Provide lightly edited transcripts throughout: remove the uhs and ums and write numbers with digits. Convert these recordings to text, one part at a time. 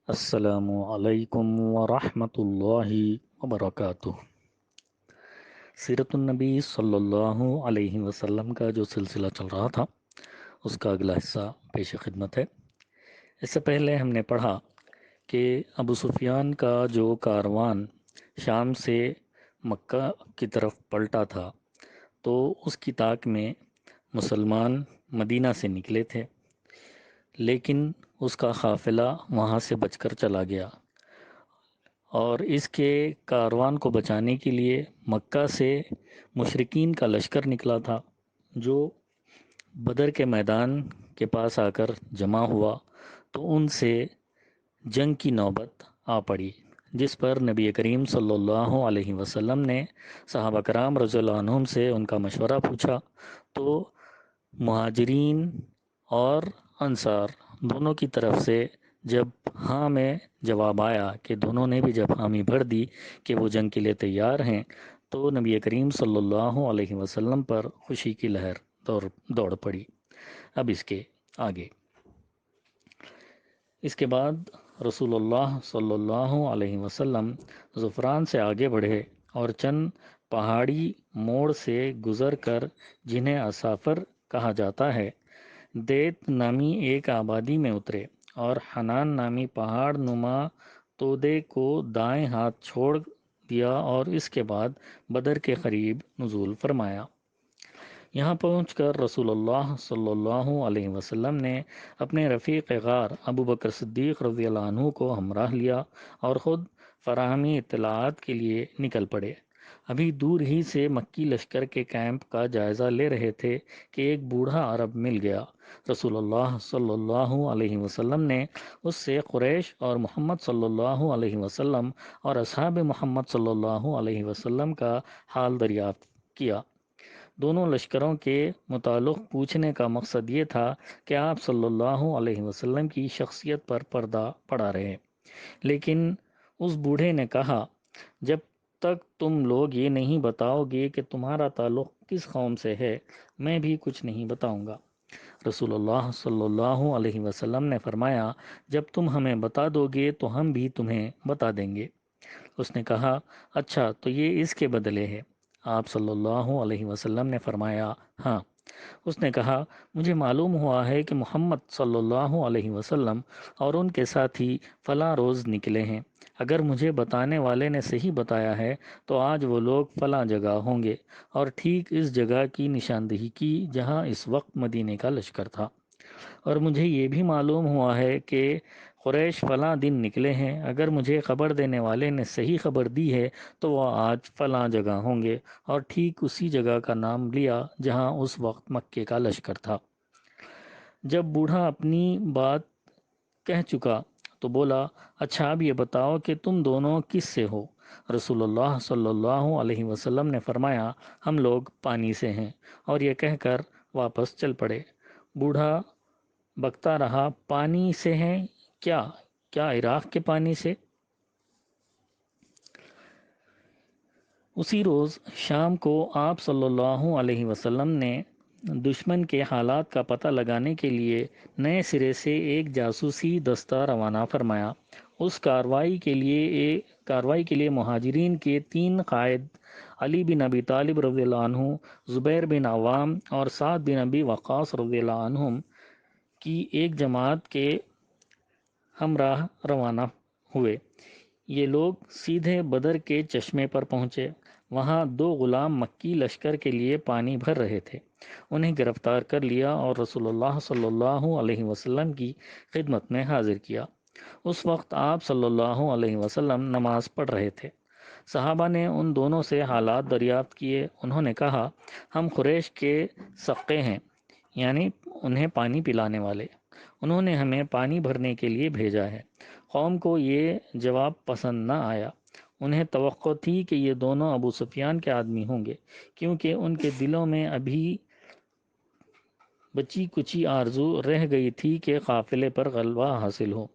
السلام علیکم ورحمۃ اللہ وبرکاتہ۔ سیرت النبی صلی اللہ علیہ وسلم کا جو سلسلہ چل رہا تھا اس کا اگلا حصہ پیش خدمت ہے۔ اس سے پہلے ہم نے پڑھا کہ ابو سفیان کا جو کاروان شام سے مکہ کی طرف پلٹا تھا تو اس کی طاق میں مسلمان مدینہ سے نکلے تھے، لیکن اس کا قافلہ وہاں سے بچ کر چلا گیا، اور اس کے کاروان کو بچانے کے لیے مکہ سے مشرکین کا لشکر نکلا تھا، جو بدر کے میدان کے پاس آ کر جمع ہوا تو ان سے جنگ کی نوبت آ پڑی، جس پر نبی کریم صلی اللہ علیہ وسلم نے صحابہ کرام رضی اللہ عنہم سے ان کا مشورہ پوچھا تو مہاجرین اور انصار دونوں کی طرف سے جب ہاں میں جواب آیا کہ دونوں نے بھی جب حامی بھر دی کہ وہ جنگ کے لیے تیار ہیں، تو نبی کریم صلی اللہ علیہ وسلم پر خوشی کی لہر دوڑ پڑی۔ اب اس کے بعد رسول اللہ صلی اللہ علیہ وسلم زعفران سے آگے بڑھے اور چند پہاڑی موڑ سے گزر کر، جنہیں اسافر کہا جاتا ہے، دیت نامی ایک آبادی میں اترے اور حنان نامی پہاڑ نما تودے کو دائیں ہاتھ چھوڑ دیا اور اس کے بعد بدر کے قریب نزول فرمایا۔ یہاں پہنچ کر رسول اللہ صلی اللہ علیہ وسلم نے اپنے رفیق غار ابو بکر صدیق رضی اللہ عنہ کو ہمراہ لیا اور خود فراہمی اطلاعات کے لیے نکل پڑے۔ ابھی دور ہی سے مکی لشکر کے کیمپ کا جائزہ لے رہے تھے کہ ایک بوڑھا عرب مل گیا۔ رسول اللہ صلی اللہ علیہ وسلم نے اس سے قریش اور محمد صلی اللہ علیہ وسلم اور اصحاب محمد صلی اللہ علیہ وسلم کا حال دریافت کیا۔ دونوں لشکروں کے متعلق پوچھنے کا مقصد یہ تھا کہ آپ صلی اللہ علیہ وسلم کی شخصیت پر پردہ پڑا رہے، لیکن اس بوڑھے نے کہا، جب تک تم لوگ یہ نہیں بتاؤ گے کہ تمہارا تعلق کس قوم سے ہے، میں بھی کچھ نہیں بتاؤں گا۔ رسول اللہ صلی اللہ علیہ وسلم نے فرمایا، جب تم ہمیں بتا دو گے تو ہم بھی تمہیں بتا دیں گے۔ اس نے کہا، اچھا تو یہ اس کے بدلے ہے؟ آپ صلی اللہ علیہ وسلم نے فرمایا، ہاں۔ اس نے کہا، مجھے معلوم ہوا ہے کہ محمد صلی اللہ علیہ وسلم اور ان کے ساتھی فلاں روز نکلے ہیں۔ اگر مجھے بتانے والے نے صحیح بتایا ہے تو آج وہ لوگ فلاں جگہ ہوں گے، اور ٹھیک اس جگہ کی نشاندہی کی جہاں اس وقت مدینے کا لشکر تھا۔ اور مجھے یہ بھی معلوم ہوا ہے کہ قریش فلاں دن نکلے ہیں۔ اگر مجھے خبر دینے والے نے صحیح خبر دی ہے تو وہ آج فلاں جگہ ہوں گے، اور ٹھیک اسی جگہ کا نام لیا جہاں اس وقت مکے کا لشکر تھا۔ جب بوڑھا اپنی بات کہہ چکا تو بولا، اچھا اب یہ بتاؤ کہ تم دونوں کس سے ہو؟ رسول اللہ صلی اللہ علیہ وسلم نے فرمایا، ہم لوگ پانی سے ہیں، اور یہ کہہ کر واپس چل پڑے۔ بوڑھا بکتا رہا، پانی سے ہیں؟ کیا عراق کے پانی سے؟ اسی روز شام کو آپ صلی اللہ علیہ وسلم نے دشمن کے حالات کا پتہ لگانے کے لیے نئے سرے سے ایک جاسوسی دستہ روانہ فرمایا۔ اس کارروائی کے لیے مہاجرین کے 3 قائد علی بن ابی طالب رضی اللہ عنہ، زبیر بن عوام اور سعد بن ابی وقاص رضی اللہ عنہم کی ایک جماعت کے ہمراہ روانہ ہوئے۔ یہ لوگ سیدھے بدر کے چشمے پر پہنچے۔ وہاں 2 غلام مکی لشکر کے لیے پانی بھر رہے تھے۔ انہیں گرفتار کر لیا اور رسول اللہ صلی اللہ علیہ وسلم کی خدمت میں حاضر کیا۔ اس وقت آپ صلی اللہ علیہ وسلم نماز پڑھ رہے تھے۔ صحابہ نے ان دونوں سے حالات دریافت کیے۔ انہوں نے کہا، ہم قریش کے سقے ہیں، یعنی انہیں پانی پلانے والے۔ انہوں نے ہمیں پانی بھرنے کے لیے بھیجا ہے۔ قوم کو یہ جواب پسند نہ آیا۔ انہیں توقع تھی کہ یہ دونوں ابو سفیان کے آدمی ہوں گے، کیونکہ ان کے دلوں میں ابھی بچی کچی آرزو رہ گئی تھی کہ قافلے پر غلبہ حاصل ہو۔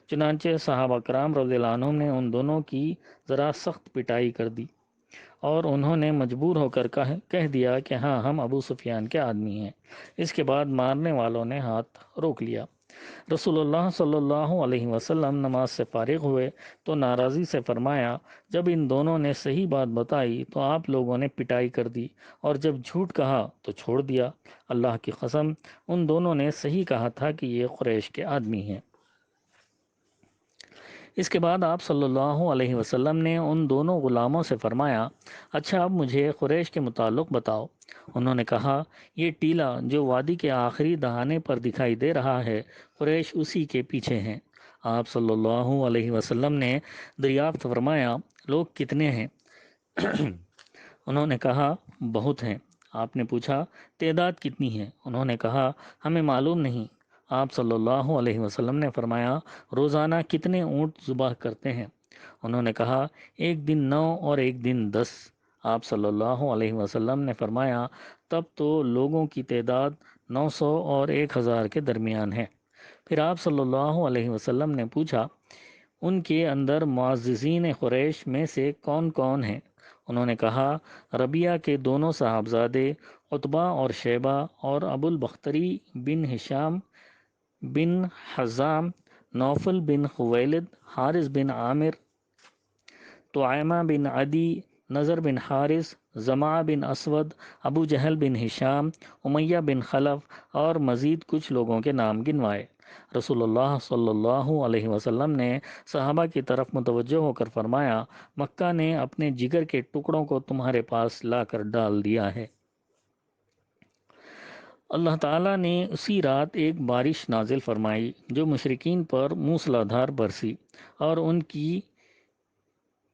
چنانچہ صحابہ کرام رضی اللہ عنہم نے ان دونوں کی ذرا سخت پٹائی کر دی، اور انہوں نے مجبور ہو کر کہہ دیا کہ ہاں، ہم ابو سفیان کے آدمی ہیں۔ اس کے بعد مارنے والوں نے ہاتھ روک لیا۔ رسول اللہ صلی اللہ علیہ وسلم نماز سے فارغ ہوئے تو ناراضی سے فرمایا، جب ان دونوں نے صحیح بات بتائی تو آپ لوگوں نے پٹائی کر دی، اور جب جھوٹ کہا تو چھوڑ دیا۔ اللہ کی قسم، ان دونوں نے صحیح کہا تھا کہ یہ قریش کے آدمی ہیں۔ اس کے بعد آپ صلی اللہ علیہ وسلم نے ان دونوں غلاموں سے فرمایا، اچھا اب مجھے قریش کے متعلق بتاؤ۔ انہوں نے کہا، یہ ٹیلا جو وادی کے آخری دہانے پر دکھائی دے رہا ہے، قریش اسی کے پیچھے ہیں۔ آپ صلی اللہ علیہ وسلم نے دریافت فرمایا، لوگ کتنے ہیں؟ انہوں نے کہا، بہت ہیں۔ آپ نے پوچھا، تعداد کتنی ہے؟ انہوں نے کہا، ہمیں معلوم نہیں۔ آپ صلی اللہ علیہ وسلم نے فرمایا، روزانہ کتنے اونٹ ذبح کرتے ہیں؟ انہوں نے کہا، ایک دن 9 اور ایک دن 10۔ آپ صلی اللہ علیہ وسلم نے فرمایا، تب تو لوگوں کی تعداد 900 اور 1000 کے درمیان ہے۔ پھر آپ صلی اللہ علیہ وسلم نے پوچھا، ان کے اندر معززین قریش میں سے کون کون ہیں؟ انہوں نے کہا، ربیہ کے دونوں صاحبزادے عتبہ اور شیبہ، اور ابو البختری بن ہشام بن حزام، نوفل بن خویلد، حارث بن عامر، طعیمہ بن عدی، نظر بن حارث، زمعہ بن اسود، ابو جہل بن ہشام، امیہ بن خلف، اور مزید کچھ لوگوں کے نام گنوائے۔ رسول اللہ صلی اللہ علیہ وسلم نے صحابہ کی طرف متوجہ ہو کر فرمایا، مکہ نے اپنے جگر کے ٹکڑوں کو تمہارے پاس لا کر ڈال دیا ہے۔ اللہ تعالیٰ نے اسی رات ایک بارش نازل فرمائی جو مشرکین پر موسلا دھار برسی اور ان کی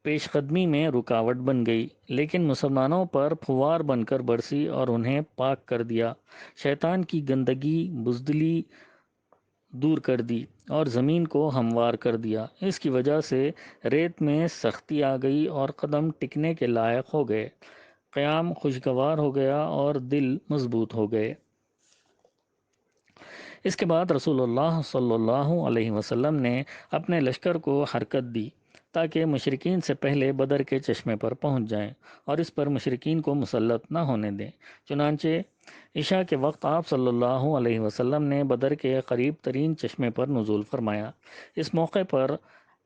پیش قدمی میں رکاوٹ بن گئی، لیکن مسلمانوں پر پھوار بن کر برسی اور انہیں پاک کر دیا۔ شیطان کی گندگی، بزدلی دور کر دی اور زمین کو ہموار کر دیا۔ اس کی وجہ سے ریت میں سختی آ گئی اور قدم ٹکنے کے لائق ہو گئے، قیام خوشگوار ہو گیا اور دل مضبوط ہو گئے۔ اس کے بعد رسول اللہ صلی اللہ علیہ وسلم نے اپنے لشکر کو حرکت دی تاکہ مشرکین سے پہلے بدر کے چشمے پر پہنچ جائیں اور اس پر مشرکین کو مسلط نہ ہونے دیں۔ چنانچہ عشاء کے وقت آپ صلی اللہ علیہ وسلم نے بدر کے قریب ترین چشمے پر نزول فرمایا۔ اس موقع پر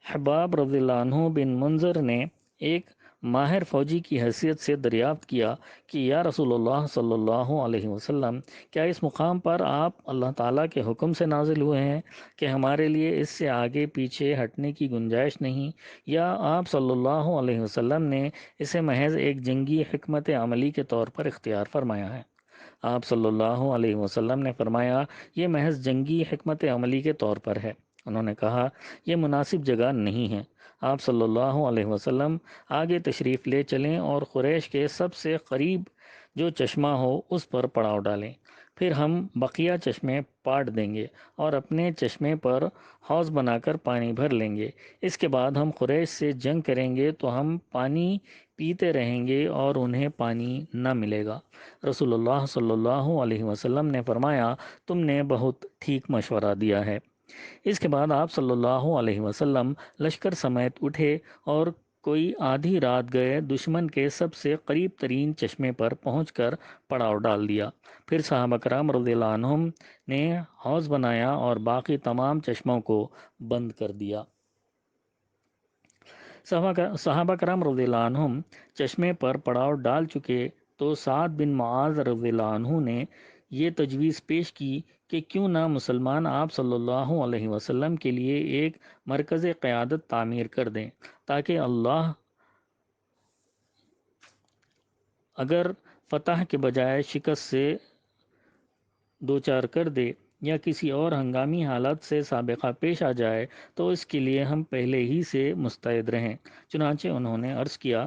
حباب رضی اللہ عنہ بن منظر نے ایک ماہر فوجی کی حیثیت سے دریافت کیا کہ یا رسول اللہ صلی اللہ علیہ وسلم، کیا اس مقام پر آپ اللہ تعالیٰ کے حکم سے نازل ہوئے ہیں کہ ہمارے لیے اس سے آگے پیچھے ہٹنے کی گنجائش نہیں، یا آپ صلی اللہ علیہ وسلم نے اسے محض ایک جنگی حکمت عملی کے طور پر اختیار فرمایا ہے؟ آپ صلی اللہ علیہ وسلم نے فرمایا، یہ محض جنگی حکمت عملی کے طور پر ہے۔ انہوں نے کہا، یہ مناسب جگہ نہیں ہے۔ آپ صلی اللہ علیہ وسلم آگے تشریف لے چلیں اور قریش کے سب سے قریب جو چشمہ ہو اس پر پڑاؤ ڈالیں، پھر ہم بقیہ چشمے پاٹ دیں گے اور اپنے چشمے پر حوض بنا کر پانی بھر لیں گے۔ اس کے بعد ہم قریش سے جنگ کریں گے تو ہم پانی پیتے رہیں گے اور انہیں پانی نہ ملے گا۔ رسول اللہ صلی اللہ علیہ وسلم نے فرمایا، تم نے بہت ٹھیک مشورہ دیا ہے۔ اس کے بعد آپ صلی اللہ علیہ وسلم لشکر سمیت اٹھے اور کوئی آدھی رات گئے دشمن کے سب سے قریب ترین چشمے پر پہنچ کر پڑاؤ ڈال دیا۔ پھر صحابہ کرام رضی اللہ عنہم نے حوض بنایا اور باقی تمام چشموں کو بند کر دیا۔ صحابہ کرام رضی اللہ عنہم چشمے پر پڑاؤ ڈال چکے تو سعد بن معاذ رضی اللہ عنہ نے یہ تجویز پیش کی کہ کیوں نہ مسلمان آپ صلی اللہ علیہ وسلم کے لیے ایک مرکز قیادت تعمیر کر دیں، تاکہ اللہ اگر فتح کے بجائے شکست سے دوچار کر دے یا کسی اور ہنگامی حالت سے سابقہ پیش آ جائے تو اس کے لیے ہم پہلے ہی سے مستعد رہیں۔ چنانچہ انہوں نے عرض کیا،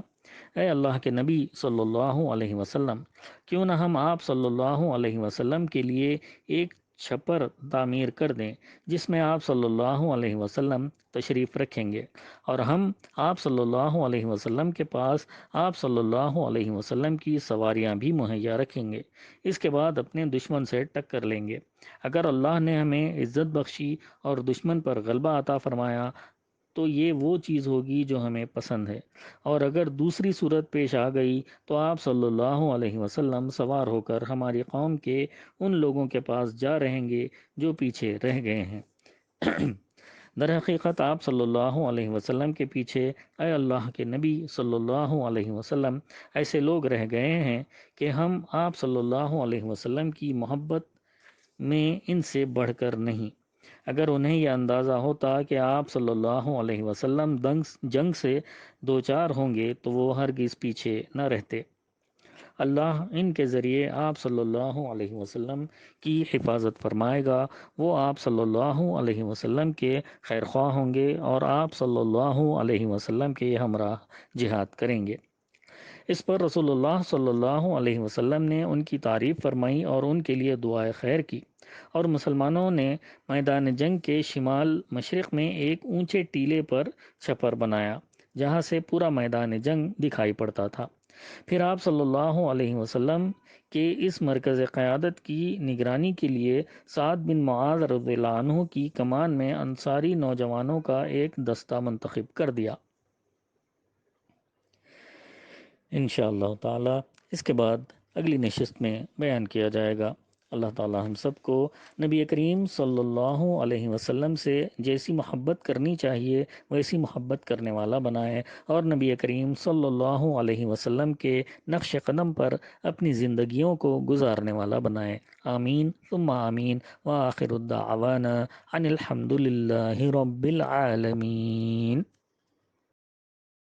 اے اللہ کے نبی صلی اللہ علیہ وسلم، کیوں نہ ہم آپ صلی اللہ علیہ وسلم کے لیے ایک چھپر تعمیر کر دیں جس میں آپ صلی اللہ علیہ وسلم تشریف رکھیں گے، اور ہم آپ صلی اللہ علیہ وسلم کے پاس آپ صلی اللہ علیہ وسلم کی سواریاں بھی مہیا رکھیں گے۔ اس کے بعد اپنے دشمن سے ٹکر لیں گے۔ اگر اللہ نے ہمیں عزت بخشی اور دشمن پر غلبہ عطا فرمایا تو یہ وہ چیز ہوگی جو ہمیں پسند ہے، اور اگر دوسری صورت پیش آ گئی تو آپ صلی اللہ علیہ وسلم سوار ہو کر ہماری قوم کے ان لوگوں کے پاس جا رہیں گے جو پیچھے رہ گئے ہیں۔ در حقیقت آپ صلی اللہ علیہ وسلم کے پیچھے، اے اللہ کے نبی صلی اللہ علیہ وسلم، ایسے لوگ رہ گئے ہیں کہ ہم آپ صلی اللہ علیہ وسلم کی محبت میں ان سے بڑھ کر نہیں۔ اگر انہیں یہ اندازہ ہوتا کہ آپ صلی اللہ علیہ وسلم جنگ سے دوچار ہوں گے تو وہ ہرگز پیچھے نہ رہتے۔ اللہ ان کے ذریعے آپ صلی اللہ علیہ وسلم کی حفاظت فرمائے گا۔ وہ آپ صلی اللہ علیہ وسلم کے خیر خواہ ہوں گے اور آپ صلی اللہ علیہ وسلم کے ہمراہ جہاد کریں گے۔ اس پر رسول اللہ صلی اللہ علیہ وسلم نے ان کی تعریف فرمائی اور ان کے لیے دعائے خیر کی، اور مسلمانوں نے میدان جنگ کے شمال مشرق میں ایک اونچے ٹیلے پر چھپر بنایا جہاں سے پورا میدان جنگ دکھائی پڑتا تھا۔ پھر آپ صلی اللہ علیہ وسلم کے اس مرکز قیادت کی نگرانی کے لیے سعد بن معاذ رضی اللہ عنہ کی کمان میں انصاری نوجوانوں کا ایک دستہ منتخب کر دیا۔ انشاءاللہ تعالی اس کے بعد اگلی نشست میں بیان کیا جائے گا۔ اللہ تعالی ہم سب کو نبی کریم صلی اللہ علیہ وسلم سے جیسی محبت کرنی چاہیے ویسی محبت کرنے والا بنائے، اور نبی کریم صلی اللہ علیہ وسلم کے نقش قدم پر اپنی زندگیوں کو گزارنے والا بنائے۔ آمین ثم آمین، وآخر الدعوانا ان الحمد للہ رب العالمین۔